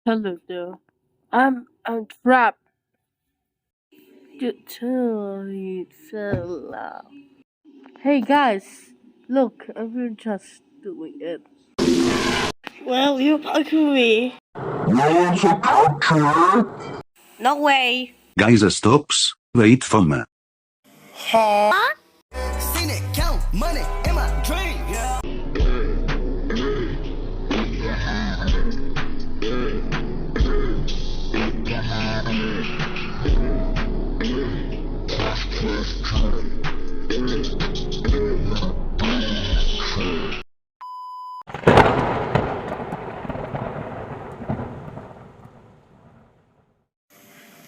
Hello there. I'm trapped. You totally fell. Hey guys, look, I'm just doing it. Well, you agree. No way. Guys, stops. Wait for me. Seen it, count money in my dream. Yeah.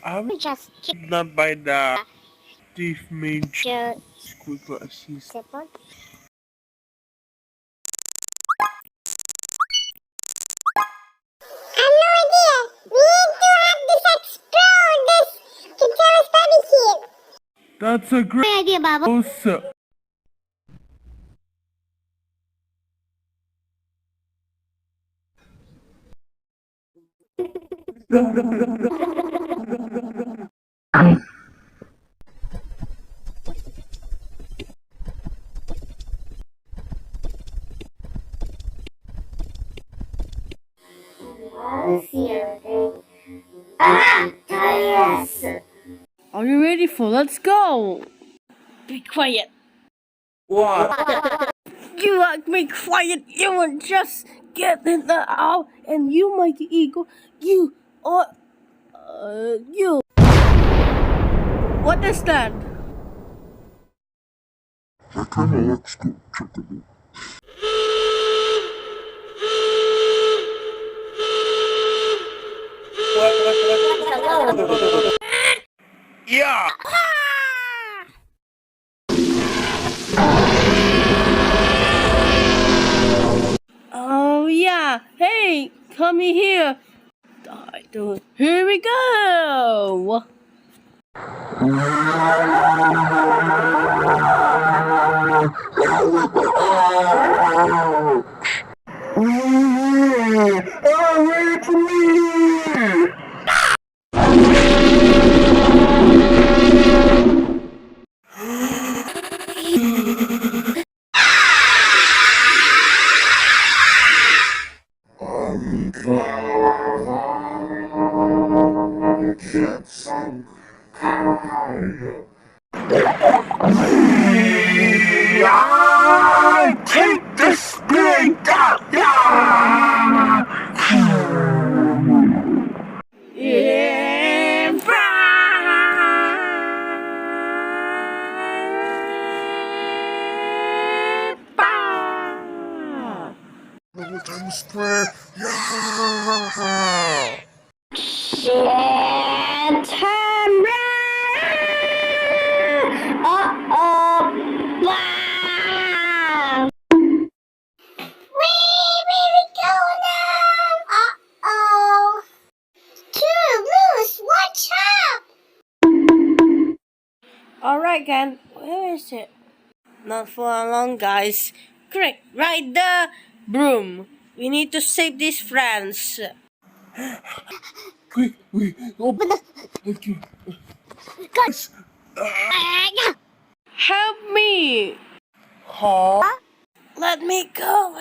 I'm just not by the thief mage school classes. no idea. We need to have this explode this to tell us baby here. That's a great idea, Baba. also. Yes. Are you ready for? Let's go. Be quiet. What? You like me quiet. You will just get in the out, and you, my ego. You are you. What is that? Yeah. Oh yeah. Hey, come here. Here we go. Take the spin out. Where we go now? Uh-oh. Two Blues, watch out! Alright, Ken. Where is it? Not for long, guys. Quick, ride the broom. We need to save these friends. Quick, we open the. Thank you. Guys. Help me! Huh? Let me go.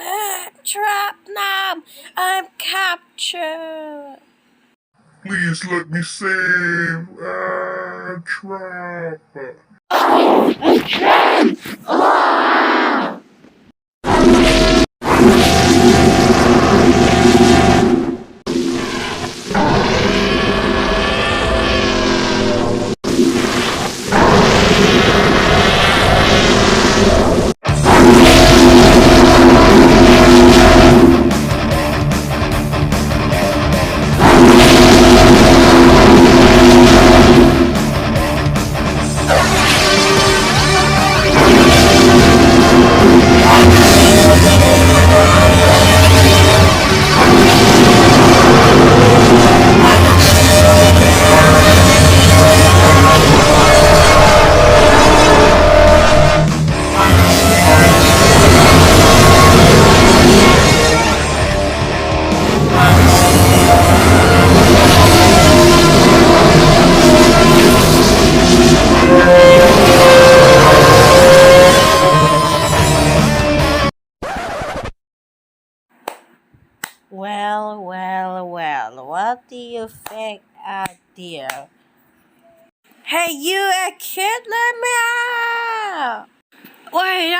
Trapped now. I'm captured. Please let me save Trap. Well, what do you think out there? Hey, you a kid, let me out! Wait,